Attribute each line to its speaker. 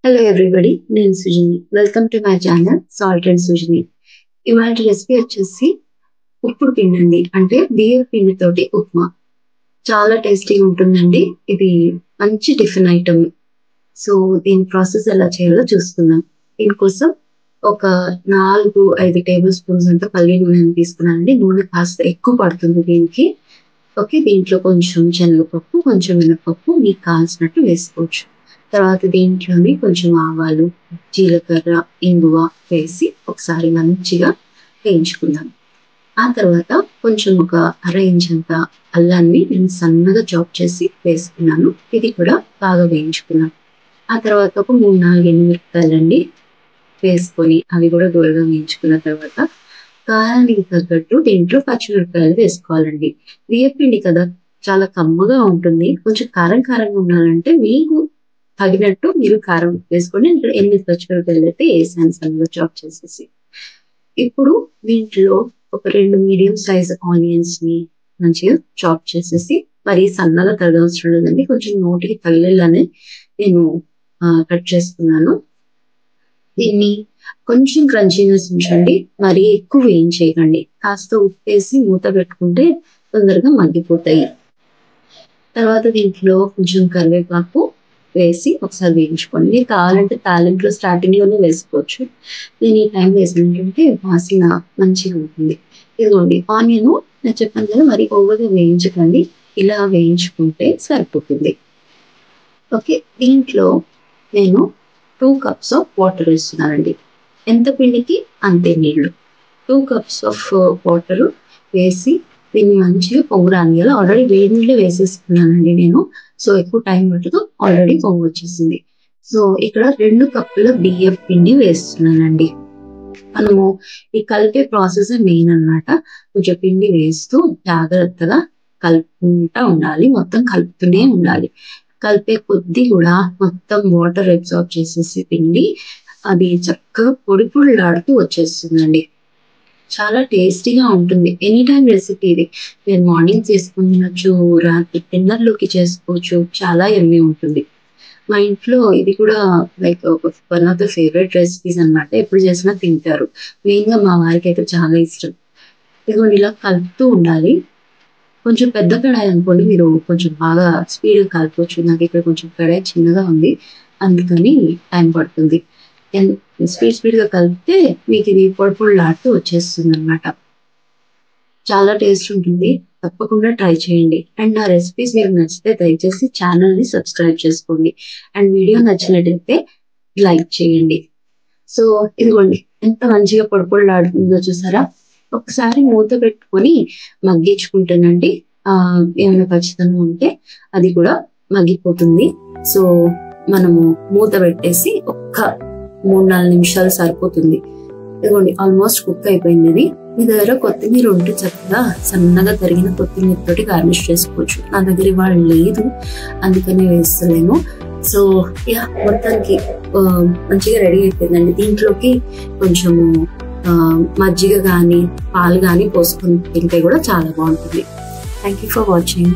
Speaker 1: Hello everybody, నేను Sujini. Welcome to my channel salt and Sujini. ఇవాళ recipe వచ్చేసి ఉప్పుడు పిండి అండి, అంటే బియ్యం పిండితోటి ఉప్మా. చాలా టేస్టీగా ఉంటుందండి. ఇది మంచి టిఫిన్ ఐటమ్. సో దీని ప్రాసెస్ ఎలా చేయాలో చూసుకుందాం. దీనికోసం ఒక 4-5 టేబుల్ స్పూన్స్ అంతా పల్లి నూనె తీసుకున్నానండి. నూనె కాస్త ఎక్కువ పడుతుంది దీనికి. ఓకే, దీంట్లో కొంచెం శనగపప్పు, కొంచెం మినపప్పు మీకు కావాల్సినట్టు వేసుకోవచ్చు. తర్వాత దీంట్లోని కొంచెం ఆవాలు, జీలకర్ర, ఇంగువ వేసి ఒకసారి మంచిగా వేయించుకుందాం. ఆ తర్వాత కొంచెం ఒక అర ఇంచ్ అంత అల్లాన్ని నేను సన్నగా చాప్ చేసి వేసుకున్నాను. ఇది కూడా బాగా వేయించుకున్నాను. ఆ తర్వాత ఒక 3-4 ఎండుమిరపకాయలండి వేసుకొని అవి కూడా దూరగా వేయించుకున్న తర్వాత కారానికి తగ్గట్టు దీంట్లో పచ్చిమిరపకాయలు వేసుకోవాలండి. బియ్యపిండి కదా, చాలా కమ్మగా ఉంటుంది. కొంచెం కారంగా ఉండాలంటే మీకు తగినట్టు మీరు కారం వేసుకోండి. ఇక్కడ 8 పచ్చిమిరపకాయలు అయితే వేసాను సన్నగా చాప్ చేసేసి. ఇప్పుడు దీంట్లో ఒక 2 మీడియం సైజ్ ఆనియన్స్ ని మంచిగా చాప్ చేసేసి, మరి సన్నగా తరగవసరం లేదండి, కొంచెం నోటికి తగిలేలానే నేను కట్ చేసుకున్నాను. దీన్ని కొంచెం క్రంచీనెస్ ఉంచండి, మరి ఎక్కువ వేయించేయకండి. కాస్త ఉప్పేసి మూత పెట్టుకుంటే తొందరగా మగ్గిపోతాయి. తర్వాత దీంట్లో కొంచెం కరివేపాకు వేసి ఒకసారి వేయించుకోండి. మీరు కావాలంటే తాలింపులో స్టార్టింగ్ లోనే వేసుకోవచ్చు. నేను ఈ టైం వేసినట్టుంటే వాసన మంచిగా ఉంటుంది. ఇదిగోండి ఆనియన్ నేను చెప్పాను కదా, మరి ఓవర్గా వేయించకండి, ఇలా వేయించుకుంటే సరిపోతుంది. ఓకే, దీంట్లో నేను 2 cups ఆఫ్ వాటర్ వేస్తున్నానండి. ఎంత పిండికి అంతే నీళ్లు. 2 cups ఆఫ్ వాటర్ వేసి దీన్ని మంచిగా పొంగు రానియాలి. ఆల్రెడీ వేడి నీళ్ళు వేసేసుకున్నానండి నేను, సో ఎక్కువ టైం పట్టదు, ఆల్రెడీ పొంగు వచ్చేసింది. సో ఇక్కడ 2 కప్పుల బియ్యం పిండి వేస్తున్నానండి. మనము ఈ కలిపే ప్రాసెస్ మెయిన్ అన్నమాట. కొంచెం పిండి వేస్తూ జాగ్రత్తగా కలుపుకుంటా ఉండాలి, మొత్తం కలుపుతూనే ఉండాలి. కలిపే కొద్దీ కూడా మొత్తం వాటర్ అబ్సార్బ్ చేసేసి పిండి అది చక్కగా పొడి పొడిలాడుతూ వచ్చేస్తుందండి. చాలా టేస్టీగా ఉంటుంది. ఎనీ టైం రెసిపీ ఇది. మీరు మార్నింగ్ చేసుకుని తినొచ్చు, రాత్రి డిన్నర్లోకి చేసుకోవచ్చు. చాలా యమ్మీ ఉంటుంది. మా ఇంట్లో ఇది కూడా like one of the favourite recipes అనమాట. ఎప్పుడు చేసినా తింటారు. మెయిన్గా మా వారికి అయితే చాలా ఇష్టం. ఇదిగోండి ఇలా కలుపుతూ ఉండాలి. కొంచెం పెద్ద కడాయి అనుకోండి, మీరు కొంచెం బాగా స్పీడ్గా కలుపుకోవచ్చు. నాకు ఇక్కడ కొంచెం కడాయి చిన్నగా ఉంది, అందుకని టైం పడుతుంది. స్పీడ్గా కలిపితే మీకు ఇది పొడి పొడిలాడుతూ వచ్చేస్తుంది అనమాట. చాలా టేస్ట్ ఉంటుంది. తప్పకుండా ట్రై చేయండి. అండ్ నా రెసిపీస్ మీకు నచ్చితే దయచేసి ఛానల్ని సబ్స్క్రైబ్ చేసుకోండి. అండ్ వీడియో నచ్చినట్టయితే లైక్ చేయండి. సో ఇదిగోండి ఎంత మంచిగా పొడి పొడిలాడుతుందో చూసారా. ఒకసారి మూత పెట్టుకొని మగ్గించుకుంటానండి. ఏమైనా ఖచ్చితంగా ఉంటే అది కూడా మగ్గిపోతుంది. సో మనము మూత పెట్టేసి ఒక్క 3-4 నిమిషాలు సరిపోతుంది. ఇదిగోండి ఆల్మోస్ట్ కుక్ అయిపోయింది. ఇది మీ దగ్గర కొత్తిమీర ఉంటే చక్కగా సన్నగా తరిగిన కొత్తిమీర తోటి గార్నిష్ చేసుకోవచ్చు. నా దగ్గర ఇవాళ లేదు, అందుకనే వేస్తలేను. సో మొత్తానికి మంచిగా రెడీ అయిపోయిందండి. దీంట్లోకి కొంచెము మజ్జిగ కానీ పాలు కానీ పోసుకొని తింటే కూడా చాలా బాగుంటుంది. Thank you for watching.